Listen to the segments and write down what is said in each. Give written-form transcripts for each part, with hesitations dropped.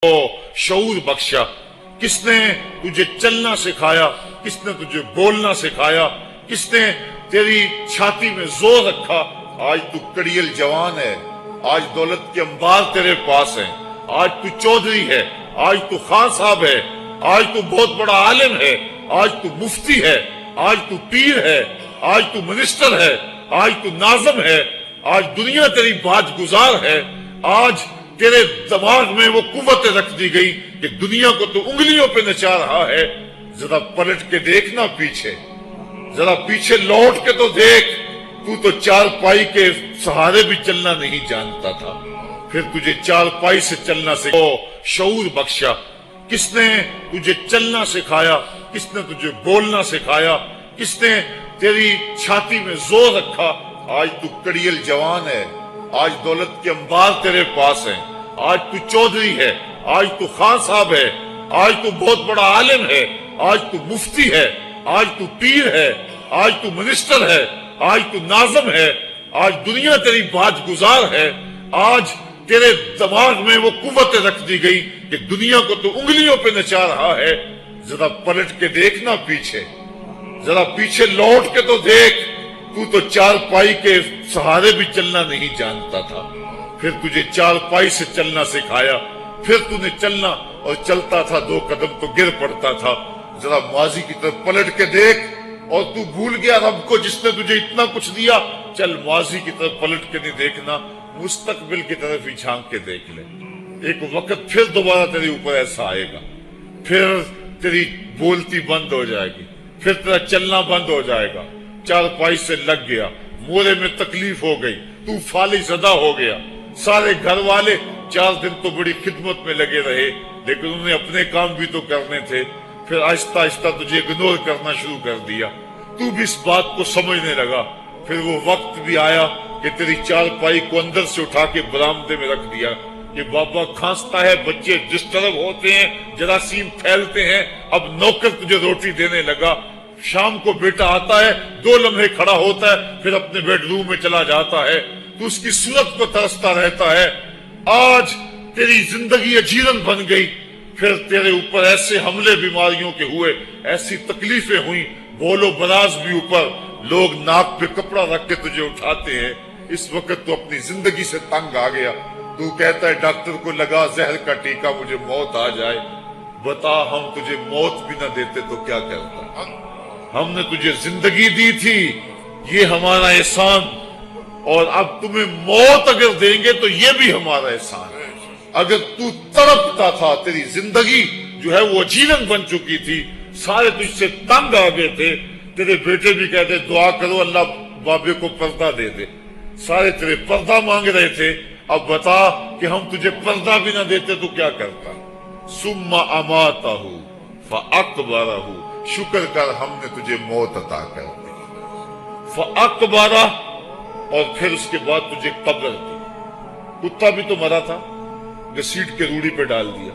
شعور بخشا، کس نے تجھے چلنا سکھایا، کس نے تجھے بولنا سکھایا، کس نے تیری چھاتی میں زور رکھا۔ آج تو کڑیل جوان ہے، آج دولت کے انبار تیرے پاس ہیں، آج تو چودھری ہے، آج تو خان صاحب ہے، آج تو بہت بڑا عالم ہے، آج تو مفتی ہے، آج تو پیر ہے، آج تو منسٹر ہے، آج تو ناظم ہے، آج دنیا تیری بات گزار ہے۔ آج تیرے دماغ میں وہ قوت رکھ دی گئی کہ دنیا کو تو انگلیوں پہ نچا رہا ہے۔ ذرا پلٹ کے دیکھنا پیچھے، ذرا پیچھے لوٹ کے تو دیکھ، تو چار پائی کے سہارے بھی چلنا نہیں جانتا تھا، پھر تجھے چار پائی سے چلنا شعور بخشا، کس نے تجھے چلنا سکھایا، کس نے تجھے بولنا سکھایا، کس نے تیری چھاتی میں زور رکھا۔ آج تو کڑیل جوان ہے، آج دولت کے انبار تیرے پاس ہیں، آج تو چودھری ہے، آج تو خان صاحب ہے، آج تو بہت بڑا عالم ہے، آج تو مفتی ہے، آج تو پیر ہے، آج تو منسٹر ہے، آج تو ناظم ہے، آج دنیا تیری بات گزار ہے۔ آج تیرے دماغ میں وہ قوت رکھ دی گئی کہ دنیا کو تو انگلیوں پہ نچا رہا ہے۔ ذرا پلٹ کے دیکھنا پیچھے، ذرا پیچھے لوٹ کے تو دیکھ، تو چار پائی کے سہارے بھی چلنا نہیں جانتا تھا، پھر تجھے چار پائی سے چلنا سکھایا، پھر تو نے چلنا اور چلتا تھا، دو قدم تو گر پڑتا تھا۔ ذرا ماضی کی طرف پلٹ کے دیکھ، اور تو بھول گیا رب کو جس نے تجھے اتنا کچھ دیا۔ چل ماضی کی طرف پلٹ کے نہیں دیکھنا، مستقبل کی طرف ہی جھانک کے دیکھ لے۔ ایک وقت پھر دوبارہ تیرے اوپر ایسا آئے گا، پھر تیری بولتی بند ہو جائے گی، پھر تیرا چلنا بند ہو جائے گا۔ چار پائی سے لگ گیا، مورے میں تکلیف ہو گئی، تو فالی زدہ ہو گیا۔ سارے گھر والے 4 دن تو بڑی خدمت میں لگے رہے، لیکن انہیں اپنے کام بھی تو کرنے تھے، پھر آہستہ آہستہ تجھے اگنور کرنا شروع کر دیا۔ تو بھی اس بات کو سمجھنے لگا، پھر وہ وقت بھی آیا کہ تیری چار پائی کو اندر سے اٹھا کے برآمدے میں رکھ دیا کہ بابا کھانستا ہے، بچے جس طرف ہوتے ہیں جراثیم پھیلتے ہیں، اب نوکر تجھے روٹی دینے لگا۔ شام کو بیٹا آتا ہے، 2 لمحے کھڑا ہوتا ہے، پھر اپنے بیڈ روم میں چلا جاتا ہے، تو اس کی صورت کو ترستا رہتا ہے۔ آج تیری زندگی اجیرن بن گئی، پھر تیرے اوپر ایسے حملے بیماریوں کے ہوئے، ایسی تکلیفیں ہوئیں، بولو براز بھی اوپر، لوگ ناک پہ کپڑا رکھ کے تجھے اٹھاتے ہیں۔ اس وقت تو اپنی زندگی سے تنگ آ گیا، تو کہتا ہے ڈاکٹر کو لگا زہر کا ٹیکہ، مجھے موت آ جائے۔ بتا ہم تجھے موت بھی نہ دیتے تو کیا کرتا؟ ہم نے تجھے زندگی دی تھی، یہ ہمارا احسان، اور اب تمہیں موت اگر دیں گے تو یہ بھی ہمارا احسان ہے۔ اگر تو تڑپتا تھا، تیری زندگی جو ہے وہ اجیرن بن چکی تھی، سارے تجھ سے تنگ آ گئے تھے، تیرے بیٹے بھی کہتے دعا کرو اللہ بابے کو پردہ دے دے، سارے تیرے پردہ مانگ رہے تھے۔ اب بتا کہ ہم تجھے پردہ بھی نہ دیتے تو کیا کرتا؟ ثم اماتہ فاقبرہ، شکر کر ہم نے تجھے موت عطا کر دی۔ فاقبرہ، اور پھر اس کے بعد تجھے قبر دی۔ کتا بھی تو مرا تھا، گھسیٹ کے روڑی پہ ڈال دیا،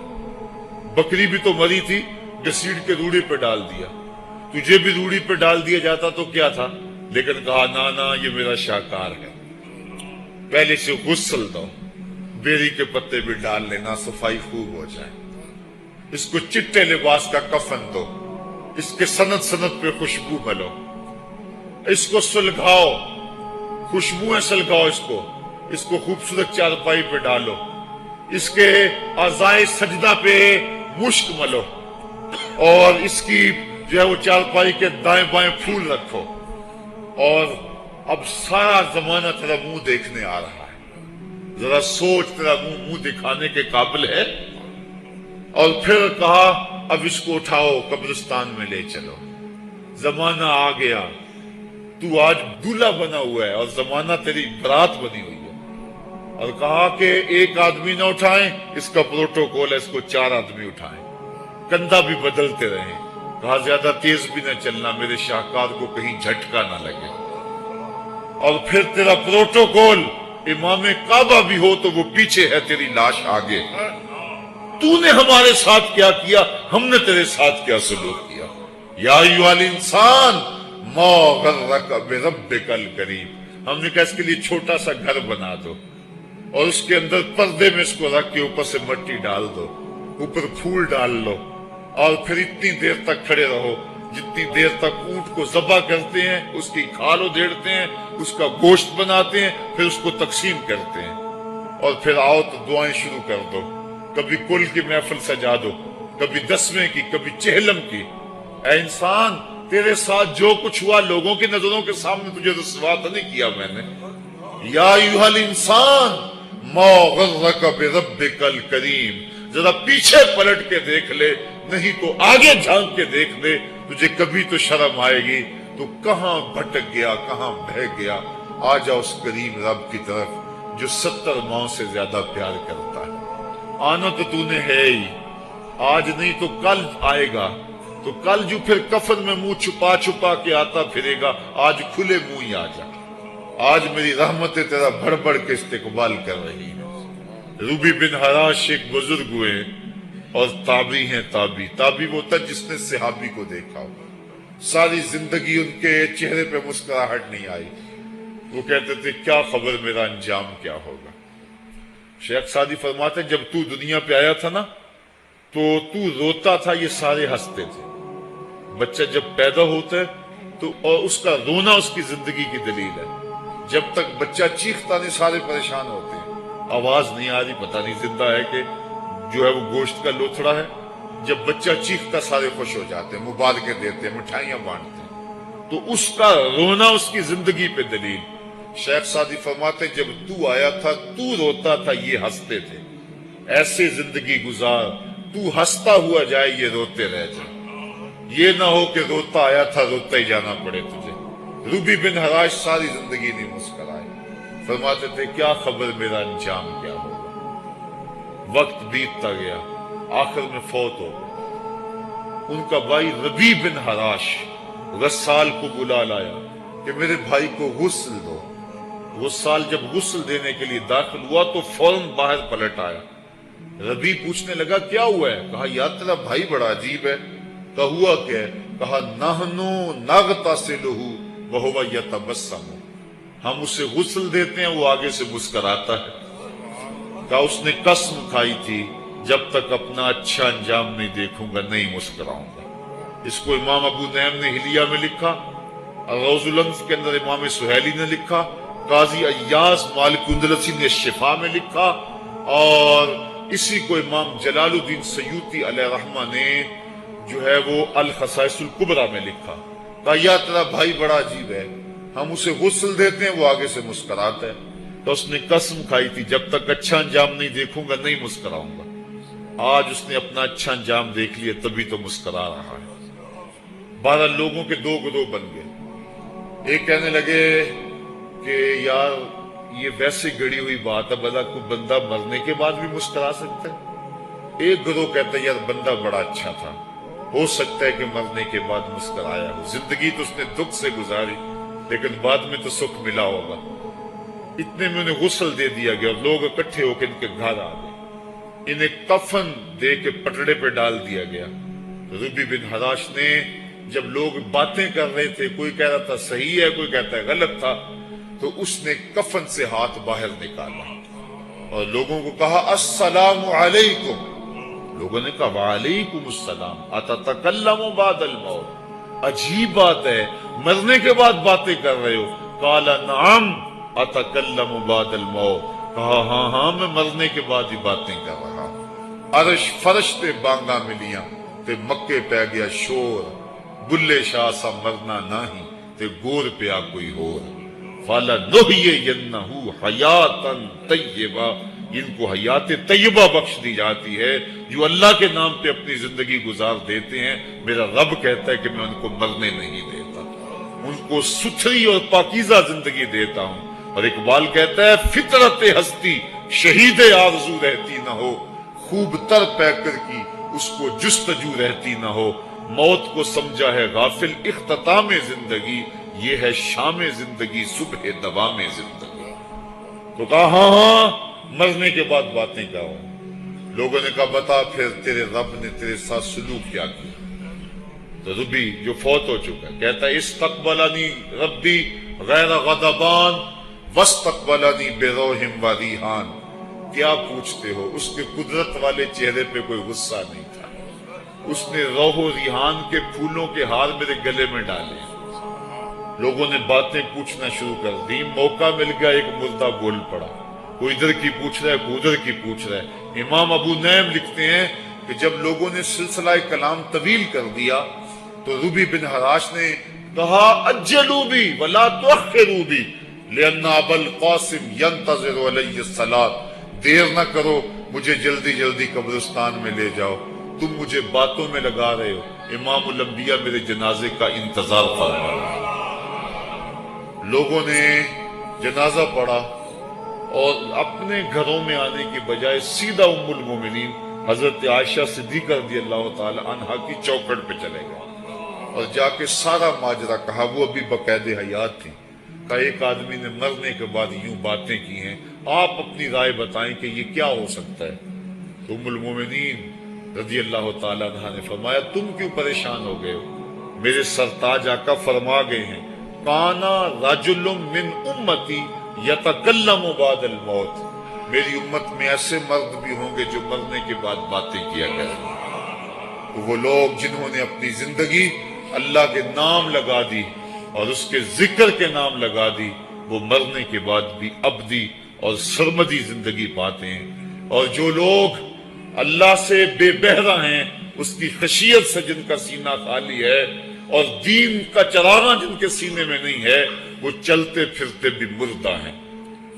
بکری بھی تو مری تھی، گھسیٹ کے روڑی پہ ڈال دیا، تجھے بھی روڑی پہ ڈال دیا جاتا تو کیا تھا؟ لیکن کہا نا یہ میرا شاہکار ہے، پہلے سے غسل دو، بیری کے پتے بھی ڈال لینا، صفائی خوب ہو جائے، اس کو چٹے لباس کا کفن دو، اس کے سند سند پہ خوشبو ملو، اس کو سلگاؤ، خوشبوئیں سلگاؤ، اس کو خوبصورت چارپائی پہ ڈالو، اس کے اعضائے سجدہ پہ مشک ملو، اور اس کی جو ہے وہ چارپائی کے دائیں بائیں پھول رکھو، اور اب سارا زمانہ تیرا منہ دیکھنے آ رہا ہے، ذرا سوچ تیرا منہ دکھانے کے قابل ہے؟ اور پھر کہا اب اس کو اٹھاؤ، قبرستان میں لے چلو، زمانہ آ گیا، تو آج دولہا بنا ہوا ہے اور زمانہ تیری برات بنی ہوئی ہے۔ اور کہا کہ ایک آدمی نہ اٹھائیں، اس کا پروٹوکول ہے، اس کو 4 آدمی اٹھائیں، کندھا بھی بدلتے رہیں، کہا زیادہ تیز بھی نہ چلنا، میرے شاہکار کو کہیں جھٹکا نہ لگے۔ اور پھر تیرا پروٹوکول، امام کعبہ بھی ہو تو وہ پیچھے ہے، تیری لاش آگے۔ تو نے ہمارے ساتھ کیا کیا، ہم نے تیرے ساتھ کیا سلوک کیا۔ یا ایھا الانسان ما غرک بربک الکریم، ہم نے کہا اس کے لیے چھوٹا سا گھر بنا دو، اور اس کے اندر پردے میں اس کو رکھ کے اوپر سے مٹی ڈال دو، اوپر پھول ڈال لو اور پھر اتنی دیر تک کھڑے رہو جتنی دیر تک اونٹ کو ذبح کرتے ہیں، اس کی کھال ادھیڑتے ہیں، اس کا گوشت بناتے ہیں، پھر اس کو تقسیم کرتے ہیں، اور پھر آؤ تو دعائیں شروع کر دو، کبھی کل کی محفل سجا دو، کبھی 10ویں کی، کبھی چہلم کی۔ اے انسان، تیرے ساتھ جو کچھ ہوا لوگوں کی نظروں کے سامنے تجھے رسوا تو نہیں کیا میں نے؟ یا ایھا الانسان ما غرک بربک الکریم، ذرا پیچھے پلٹ کے دیکھ لے، نہیں تو آگے جھانک کے دیکھ لے، تجھے کبھی تو شرم آئے گی۔ تو کہاں بھٹک گیا، کہاں بہہ گیا؟ آ جا اس کریم رب کی طرف جو 70 ماؤں سے زیادہ پیار کرتا ہے۔ آنا تو تو نے ہے ہی، آج نہیں تو کل آئے گا، تو کل جو پھر کفن میں منہ چھپا چھپا کے آتا پھرے گا، آج کھلے منہ ہی آ جا۔ آج میری رحمتیں تیرا بڑھ بڑھ کے استقبال کر رہی ہیں۔ روبی بن حراش ایک بزرگ ہوئے اور تابعی ہیں۔ تابعی وہ تھا جس نے صحابی کو دیکھا ہو، ساری زندگی ان کے چہرے پہ مسکراہٹ نہیں آئی۔ وہ کہتے تھے کیا خبر میرا انجام کیا ہوگا۔ شیخ سعدی فرماتے ہیں جب تو دنیا پہ آیا تھا نا تو روتا تھا، یہ سارے ہنستے تھے۔ بچہ جب پیدا ہوتا ہے تو اور اس کا رونا اس کی زندگی کی دلیل ہے۔ جب تک بچہ چیختا نہیں سارے پریشان ہوتے ہیں، آواز نہیں آ رہی، پتہ نہیں زندہ ہے کہ جو ہے وہ گوشت کا لوتھڑا ہے۔ جب بچہ چیختا سارے خوش ہو جاتے ہیں، مبارکیں دیتے ہیں، مٹھائیاں بانٹتے ہیں۔ تو اس کا رونا اس کی زندگی پہ دلیل۔ شیخ سعدی فرماتے جب تو آیا تھا تو روتا تھا، یہ ہنستے تھے۔ ایسے زندگی گزار تو ہنستا ہوا جائے، یہ روتے رہ جائے۔ یہ نہ ہو کہ روتا آیا تھا روتا ہی جانا پڑے تجھے۔ روبی بن حراش ساری زندگی نہیں مسکرائے، فرماتے تھے کیا خبر میرا انجام کیا ہوگا۔ وقت بیتتا گیا، آخر میں فوت ہو گئے۔ ان کا بھائی ربیع بن حراش غسال کو بلا لایا کہ میرے بھائی کو غسل دو۔ غسال جب غسل دینے کے لیے داخل ہوا تو فوراً باہر پلٹ آیا۔ ربیع پوچھنے لگا کیا ہوا ہے؟ کہا یار تیرا بھائی بڑا عجیب ہے۔ کہا ہوا کیا ہے؟ کہا نحنو نغتسلہ وہو یتبسم، ہم اسے غسل دیتے ہیں وہ آگے سے مسکراتا ہے۔ کہا اس نے قسم کھائی تھی جب تک اپنا اچھا انجام نہیں دیکھوں گا نہیں مسکراؤں گا۔ اس کو امام ابو نعیم نے حلیہ میں لکھا، روز الانف کے اندر امام سہیلی نے لکھا، قاضی ایاز مالک اندلسی نے شفا میں لکھا، اور اسی کو امام جلال الدین سیوطی علیہ رحمہ نے جو ہے وہ الخصائص الکبریٰ میں لکھا۔ کہا یا تیرا بھائی بڑا عجیب ہے، ہم اسے غسل دیتے ہیں وہ آگے سے مسکراتا ہے۔ تو اس نے قسم کھائی تھی جب تک اچھا انجام نہیں دیکھوں گا نہیں مسکراؤں گا۔ آج اس نے اپنا اچھا انجام دیکھ لیا تبھی تو مسکرا رہا ہے۔ 12 لوگوں کے 2 گروہ بن گئے۔ ایک کہنے لگے کہ یار یہ ویسے گڑی ہوئی بات ہے، بھلا کوئی بندہ مرنے کے بعد بھی مسکرا سکتا ہے۔ ایک گروہ کہتا ہے یار بندہ بڑا اچھا تھا، ہو سکتا ہے کہ مرنے کے بعد مسکرایا ہو، زندگی تو اس نے دکھ سے گزاری لیکن بعد میں تو سکھ ملا ہوگا۔ اتنے میں انہیں غسل دے دیا گیا اور لوگ اکٹھے ہو کے ان کے گھر آ گئے۔ انہیں کفن دے کے پٹڑے پہ ڈال دیا گیا۔ ربیع بن حراش نے جب لوگ باتیں کر رہے تھے، کوئی کہہ رہا تھا صحیح ہے، کوئی کہتا ہے غلط تھا، تو اس نے کفن سے ہاتھ باہر نکالا اور لوگوں کو کہا السلام علیکم۔ لوگوں نے کہا وعلیکم السلام، اتتکلم بعد الموت، عجیب بات ہے مرنے کے بعد باتیں کر رہے ہو۔ قال نعم اتکلم بعد الموت، کہا ہاں ہاں میں مرنے کے بعد ہی باتیں کر رہا ہوں۔ عرش فرش تے بانگا ملیاں تے مکے پہ گیا شور، بلے شاہ سا مرنا نہیں تے گور پیا کوئی ہور۔ فَلَنُحْيِيَنَّهُ حَيَاتًا طَيِّبَةً، ان کو حیات طیبہ بخش دی جاتی ہے جو اللہ کے نام پہ اپنی زندگی گزار دیتے ہیں۔ میرا رب کہتا ہے کہ میں ان کو مرنے نہیں دیتا، ان کو ستھری اور پاکیزہ زندگی دیتا ہوں۔ اور اقبال کہتا ہے فطرت ہستی شہید آرزو رہتی نہ ہو، خوب تر پیکر کی اس کو جستجو رہتی نہ ہو۔ موت کو سمجھا ہے غافل اختتام زندگی، یہ ہے شام زندگی صبح دوام زندگی۔ تو کہا ہاں ہاں مرنے کے بعد باتیں کرو۔ لوگوں نے کہا بتا پھر تیرے رب نے تیرے ساتھ سلوک کیا کیا؟ تو ربیع جو فوت ہو چکا ہے کہتا ہے استقبلنی ربی غیر غضبان واستقبلنی بروح و ریحان، کیا پوچھتے ہو؟ اس کے قدرت والے چہرے پہ کوئی غصہ نہیں تھا. اس نے روح و ریحان کے پھولوں کے ہار میرے گلے میں ڈالے. لوگوں نے باتیں پوچھنا شروع کر دی. موقع مل گیا ایک مردہ بول پڑا. کوئی ادھر کی پوچھ رہا ہے، کوئی ادھر کی پوچھ رہا ہے. امام ابو نعیم لکھتے ہیں کہ جب لوگوں نے سلسلہ کلام طویل کر دیا تو ربی بن حراش نے کہا اجلوا بی ولا تؤخروا بی لأن ابا القاسم ينتظر علی الصلاۃ. دیر نہ کرو، مجھے جلدی جلدی قبرستان میں لے جاؤ، تم مجھے باتوں میں لگا رہے ہو. امام الانبیاء میرے جنازے کا انتظار فرما رہے ہیں. لوگوں نے جنازہ پڑھا اور اپنے گھروں میں آنے کی بجائے سیدھا ام المومنین حضرت عائشہ صدیقہ رضی اللہ تعالی عنہا کی چوکھٹ پہ چلے گئے اور جا کے سارا ماجرا کہا. وہ ابھی باقاعد حیات تھی. کہ ایک آدمی نے مرنے کے بعد یوں باتیں کی ہیں، آپ اپنی رائے بتائیں کہ یہ کیا ہو سکتا ہے. تو ام المومنین رضی اللہ تعالی عنہا نے فرمایا تم کیوں پریشان ہو گئے ہو؟ میرے سرتاج آقا فرما گئے ہیں کانا رجل من امتی یتکلم بعد الموت. میری امت میں ایسے مرد بھی ہوں گے جو مرنے کے بعد باتیں کیا کریں. وہ لوگ جنہوں نے اپنی زندگی اللہ کے نام لگا دی اور اس کے ذکر کے نام لگا دی، وہ مرنے کے بعد بھی ابدی اور سرمدی زندگی پاتے ہیں. اور جو لوگ اللہ سے بے بہرہ ہیں، اس کی خشیت سے جن کا سینہ خالی ہے اور دین کا چراغاں جن کے سینے میں نہیں ہے، وہ چلتے پھرتے بھی مردہ ہیں.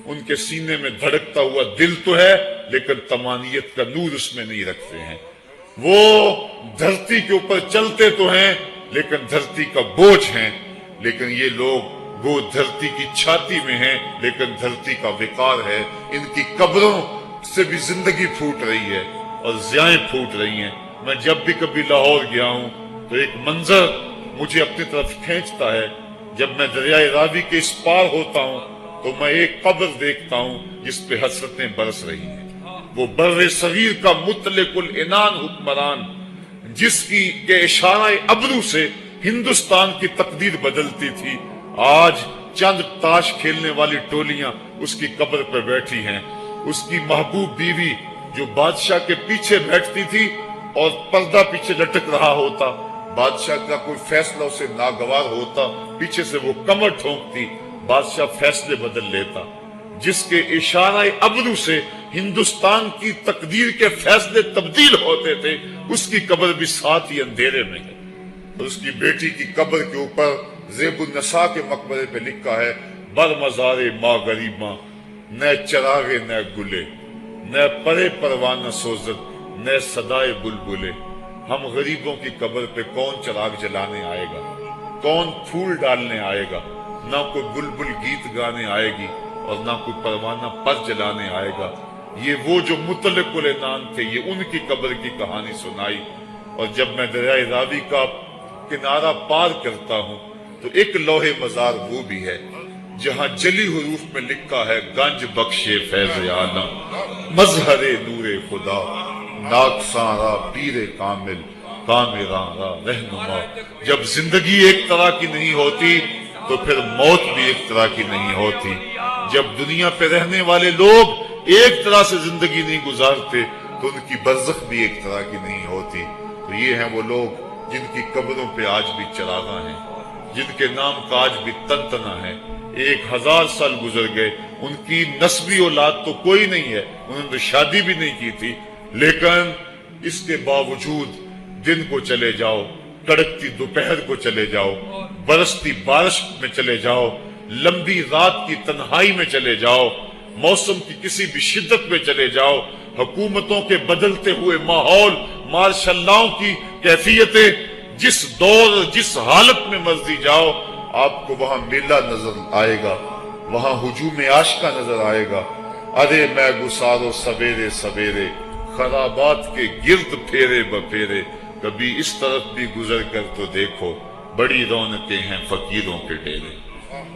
ان کے سینے میں دھڑکتا ہوا دل تو ہے لیکن تمانیت کا نور اس میں نہیں رکھتے ہیں. وہ دھرتی کے اوپر چلتے تو ہیں لیکن دھرتی کا بوجھ ہیں. لیکن یہ لوگ وہ دھرتی کی چھاتی میں ہیں لیکن دھرتی کا وقار ہے. ان کی قبروں سے بھی زندگی پھوٹ رہی ہے اور ضیائیں پھوٹ رہی ہیں. میں جب بھی کبھی لاہور گیا ہوں تو ایک منظر مجھے اپنی طرف کھینچتا ہے. جب میں دریائے راوی کے اس پار ہوتا ہوں تو میں ایک قبر دیکھتا ہوں جس پہ حسرتیں برس رہی ہیں. وہ بر صغیر کا مطلق العنان حکمران جس کی کے اشارہ ابرو سے ہندوستان کی تقدیر بدلتی تھی، آج چند تاش کھیلنے والی ٹولیاں اس کی قبر پہ بیٹھی ہیں. اس کی محبوب بیوی جو بادشاہ کے پیچھے بیٹھتی تھی اور پردہ پیچھے لٹک رہا ہوتا، بادشاہ کا کوئی فیصلہ اسے ناگوار ہوتا، پیچھے سے وہ کمر ٹھونکتی، بادشاہ فیصلے بدل لیتا. جس کے اشارہ ابرو سے ہندوستان کی تقدیر کے فیصلے تبدیل ہوتے تھے، اس کی قبر بھی ساتھ ہی اندھیرے میں ہے. اور اس کی بیٹی کی قبر کے اوپر زیب النساء کے مقبرے پہ لکھا ہے بر مزار ماں غریباں نہ چراغے نہ گلے نہ پرے پروانہ سوزد نہ صدائے بلبلے. ہم غریبوں کی قبر پہ کون چراغ جلانے آئے گا، کون پھول ڈالنے آئے گا؟ نہ کوئی بلبل گیت گانے آئے گی اور نہ کوئی پروانہ پر جلانے آئے گا. یہ وہ جو مطلق العنان تھے، یہ ان کی قبر کی کہانی سنائی. اور جب میں دریائے راوی کا کنارہ پار کرتا ہوں تو ایک لوح مزار وہ بھی ہے جہاں جلی حروف میں لکھا ہے گنج بخشے فیض عالم مظہر نور خدا ناکساں را پیر کامل کامراں را رہنما. جب زندگی ایک طرح کی نہیں ہوتی تو پھر موت بھی ایک طرح کی نہیں ہوتی. جب دنیا پہ رہنے والے لوگ ایک طرح سے زندگی نہیں گزارتے تو ان کی برزخ بھی ایک طرح کی نہیں ہوتی. تو یہ ہیں وہ لوگ جن کی قبروں پہ آج بھی چراغاں ہیں، جن کے نام کا آج بھی تنتنا ہے. 1000 سال گزر گئے، ان کی نسبی اولاد تو کوئی نہیں ہے، انہوں نے شادی بھی نہیں کی تھی. لیکن اس کے باوجود دن کو چلے جاؤ، کڑکتی دوپہر کو چلے جاؤ، برستی بارش میں چلے جاؤ، لمبی رات کی تنہائی میں چلے جاؤ، موسم کی کسی بھی شدت میں چلے جاؤ، حکومتوں کے بدلتے ہوئے ماحول، مارشل لاؤ کی کیفیتیں، جس دور جس حالت میں مرضی جاؤ، آپ کو وہاں میلہ نظر آئے گا، وہاں ہجوم عاشقہ نظر آئے گا. ارے میں گسارو سویرے سویرے خرابات کے گرد پھیرے بپھیرے. کبھی اس طرف بھی گزر کر تو دیکھو، بڑی رونقیں ہیں فقیروں کے ڈیرے.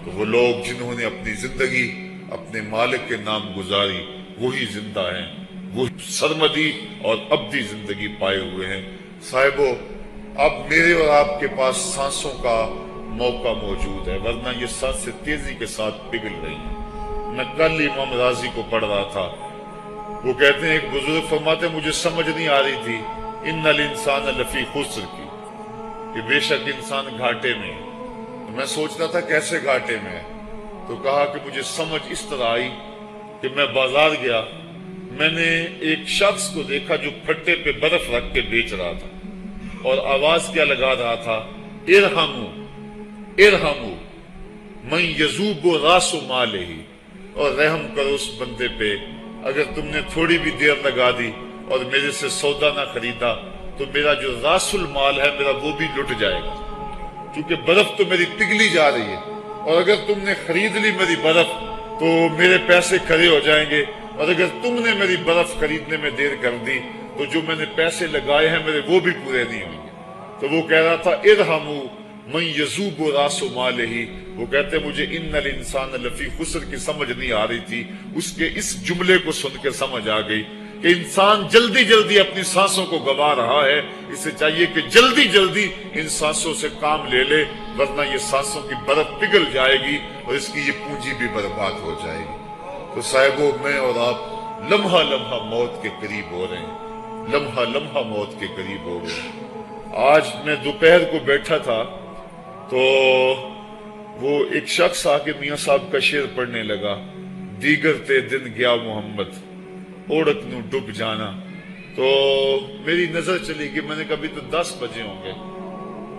تو وہ لوگ جنہوں نے اپنی زندگی اپنے مالک کے نام گزاری، وہی زندہ ہیں، وہی سرمدی اور ابدی زندگی پائے ہوئے ہیں. صاحبو، اب میرے اور آپ کے پاس سانسوں کا موقع موجود ہے، ورنہ یہ سانسیں تیزی کے ساتھ پگھل رہی ہیں. میں کل امام راضی کو پڑھ رہا تھا وہ کہتے ہیں ایک بزرگ فرماتے مجھے سمجھ نہیں آ رہی تھی ان الانسان لفی خسر کی، کہ بے شک انسان گھاٹے میں ہے. تو میں سوچ رہا تھا کیسے گھاٹے میں ہے. تو کہا کہ مجھے سمجھ اس طرح آئی کہ میں بازار گیا، میں نے ایک شخص کو دیکھا جو پھٹے پہ برف رکھ کے بیچ رہا تھا، اور آواز کیا لگا رہا تھا، ارحمو ارحمو من یذوب راس مالہ، اور رحم کرو اس بندے پہ، اگر تم نے تھوڑی بھی دیر لگا دی اور میرے سے سودا نہ خریدا تو میرا جو راس المال ہے میرا وہ بھی لٹ جائے گا، کیونکہ برف تو میری پگھلی جا رہی ہے، اور اگر تم نے خرید لی میری برف تو میرے پیسے کھڑے ہو جائیں گے، اور اگر تم نے میری برف خریدنے میں دیر کر دی تو جو میں نے پیسے لگائے ہیں میرے وہ بھی پورے نہیں ہوں گے. تو وہ کہہ رہا تھا ارحمو من یذوب راس مالہ. وہ کہتے مجھے ان الانسان لفی خسر کی سمجھ نہیں آ رہی تھی، اس کے اس جملے کو سن کے سمجھ آ گئی کہ انسان جلدی جلدی اپنی سانسوں کو گوا رہا ہے، اسے چاہیے کہ جلدی جلدی ان سانسوں سے کام لے لے، ورنہ یہ سانسوں کی برف پگھل جائے گی اور اس کی یہ پونجی بھی برباد ہو جائے گی. تو صاحبو میں اور آپ لمحہ لمحہ موت کے قریب ہو رہے ہیں، لمحہ لمحہ موت کے قریب ہو رہے ہیں. آج میں دوپہر کو بیٹھا تھا تو وہ ایک شخص آ کے میاں صاحب کا شعر پڑھنے لگا، دیگر تے دن گیا محمد اوڑک نو ڈب جانا. تو میری نظر چلی کہ میں نے کہا ابھی تو 10 بجے ہوں گے.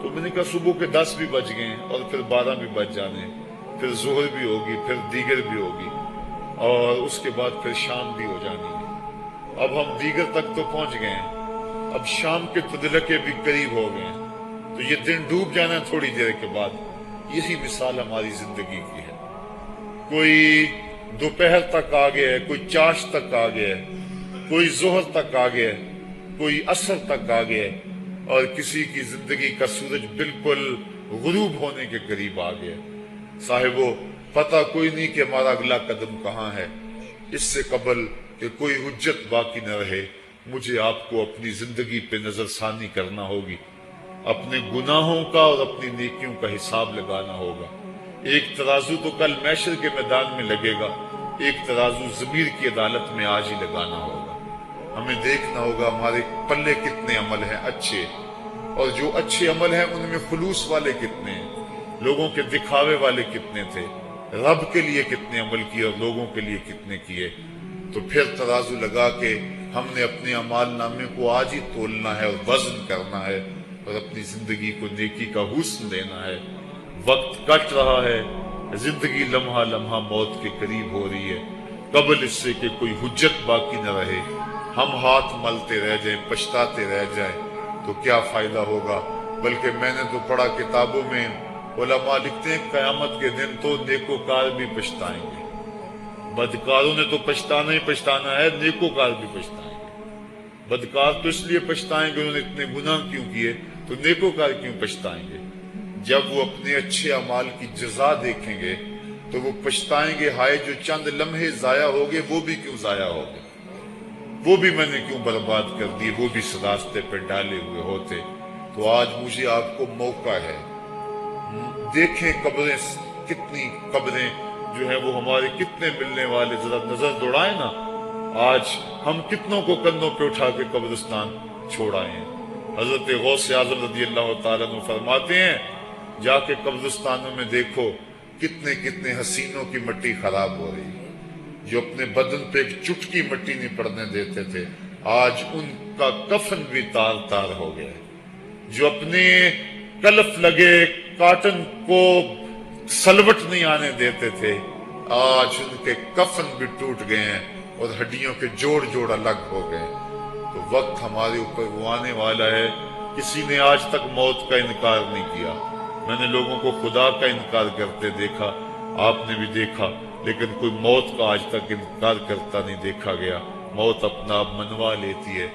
تو میں نے کہا صبح کے 10 بھی بج گئے اور پھر 12 بھی بج جانے، پھر ظہر بھی ہوگی، پھر دیگر بھی ہوگی، اور اس کے بعد پھر شام بھی ہو جانی ہے. اب ہم دیگر تک تو پہنچ گئے ہیں، اب شام کے تدلکے بھی قریب ہو گئے ہیں، تو یہ دن ڈوب جانا ہے تھوڑی دیر کے بعد. یہی مثال ہماری زندگی کی ہے. کوئی دوپہر تک آ گیا ہے، کوئی چاش تک آ گیا ہے، کوئی ظہر تک آ گیا ہے، کوئی عصر تک آ گیا ہے، اور کسی کی زندگی کا سورج بالکل غروب ہونے کے قریب آ گیا. صاحبو پتہ کوئی نہیں کہ ہمارا اگلا قدم کہاں ہے. اس سے قبل کہ کوئی حجت باقی نہ رہے، مجھے آپ کو اپنی زندگی پہ نظر ثانی کرنا ہوگی، اپنے گناہوں کا اور اپنی نیکیوں کا حساب لگانا ہوگا. ایک ترازو تو کل محشر کے میدان میں لگے گا، ایک ترازو ضمیر کی عدالت میں آج ہی لگانا ہوگا. ہمیں دیکھنا ہوگا ہمارے پلے کتنے عمل ہیں اچھے، اور جو اچھے عمل ہیں ان میں خلوص والے کتنے ہیں، لوگوں کے دکھاوے والے کتنے تھے، رب کے لیے کتنے عمل کیے اور لوگوں کے لیے کتنے کیے. تو پھر ترازو لگا کے ہم نے اپنے اعمال نامے کو آج ہی تولنا ہے اور وزن کرنا ہے، اور اپنی زندگی کو نیکی کا حسن دینا ہے. وقت کٹ رہا ہے، زندگی لمحہ لمحہ موت کے قریب ہو رہی ہے. قبل اس سے کہ کوئی حجت باقی نہ رہے، ہم ہاتھ ملتے رہ جائیں، پچھتاتے رہ جائیں تو کیا فائدہ ہوگا. بلکہ میں نے تو پڑھا کتابوں میں علماء لکھتے ہیں قیامت کے دن تو نیکوکار بھی پچھتائیں گے. بدکاروں نے تو پچھتانا ہی پچھتانا ہے، نیکوکار بھی پچھتائیں گے. بدکار تو اس لیے پچھتائیں گے انہوں نے اتنے گناہ کیوں کیے، تو نیکوکار کیوں پچھتائیں گے. جب وہ اپنے اچھے اعمال کی جزا دیکھیں گے تو وہ پچھتائیں گے، ہائے جو چند لمحے ضائع ہو گئے وہ بھی کیوں ضائع ہو گئے، وہ بھی میں نے کیوں برباد کر دیے، وہ بھی اس راستے پہ ڈالے ہوئے ہوتے. تو آج مجھے آپ کو موقع ہے، دیکھیں قبریں کتنی، قبریں جو ہیں وہ ہمارے کتنے ملنے والے، ذرا نظر دوڑائیں نا. آج ہم کتنوں کو کندھوں پہ اٹھا کے قبرستان چھوڑائے ہیں. حضرت غوث اعظم رضی اللہ تعالیٰ عنہ فرماتے ہیں جا کے قبرستانوں میں دیکھو کتنے کتنے حسینوں کی مٹی خراب ہو رہی ہے، جو اپنے بدن پہ ایک چٹکی مٹی نہیں پڑنے دیتے تھے، آج ان کا کفن بھی تار تار ہو گیا ہے. جو اپنے کلف لگے کاٹن کو سلوٹ نہیں آنے دیتے تھے، آج ان کے کفن بھی ٹوٹ گئے ہیں اور ہڈیوں کے جوڑ جوڑ الگ ہو گئے. تو وقت ہمارے اوپر وہ آنے والا ہے. کسی نے آج تک موت کا انکار نہیں کیا. میں نے لوگوں کو خدا کا انکار کرتے دیکھا، آپ نے بھی دیکھا، لیکن کوئی موت کا آج تک انکار کرتا نہیں دیکھا گیا. موت اپنا آپ منوا لیتی ہے.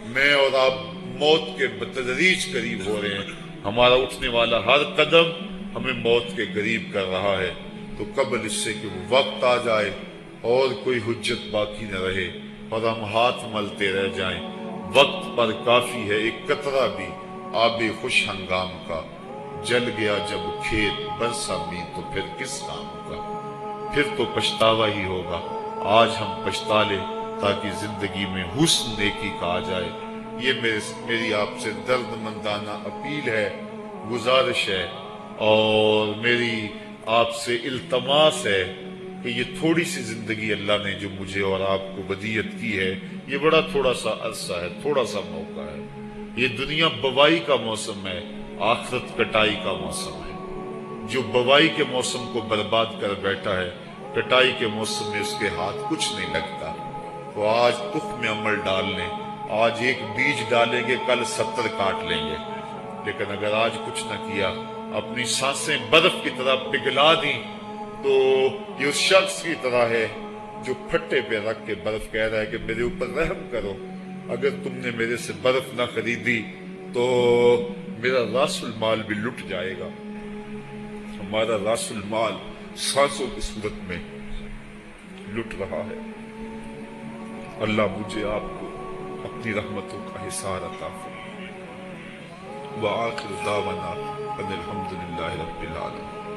میں اور آپ موت کے بتدریج قریب ہو رہے ہیں. ہمارا اٹھنے والا ہر قدم ہمیں موت کے قریب کر رہا ہے. تو قبل اس سے کہ وہ وقت آ جائے اور کوئی حجت باقی نہ رہے اور ہم ہاتھ ملتے رہ جائیں، وقت پر کافی ہے ایک قطرہ بھی آب خوش ہنگام کا. جل گیا جب کھیت برسا بھی تو پھر کس کام کا، پھر تو پچھتاوا ہی ہوگا. آج ہم پچھتا لے تاکہ زندگی میں حسن نیکی کا آ جائے۔ یہ میری آپ سے درد مندانہ اپیل ہے، گزارش ہے، اور میری آپ سے التماس ہے کہ یہ تھوڑی سی زندگی اللہ نے جو مجھے اور آپ کو ودیت کی ہے، یہ بڑا تھوڑا سا عرصہ ہے، تھوڑا سا موقع ہے۔ یہ دنیا بوائی کا موسم ہے، آخرت کٹائی کا موسم ہے۔ جو بوائی کے موسم کو برباد کر بیٹھا ہے، کٹائی کے موسم میں اس کے ہاتھ کچھ نہیں لگتا۔ تو آج تخم عمل ڈال لیں، آج ایک بیج ڈالیں گے، کل 70 کاٹ لیں گے۔ لیکن اگر آج کچھ نہ کیا، اپنی سانسیں برف کی طرح پگھلا دی، تو یہ اس شخص کی طرح ہے جو پھٹے پہ رکھ کے برف کہہ رہا ہے کہ میرے اوپر رحم کرو، اگر تم نے میرے سے برف نہ خریدی تو میرا راس المال بھی لٹ جائے گا۔ ہمارا راس المال سانسوں کی صورت میں لٹ رہا ہے۔ اللہ مجھے آپ کو اپنی رحمتوں کا حصار عطا فرمائے۔ وآخر دعوانا ان الحمد للہ رب العالمین۔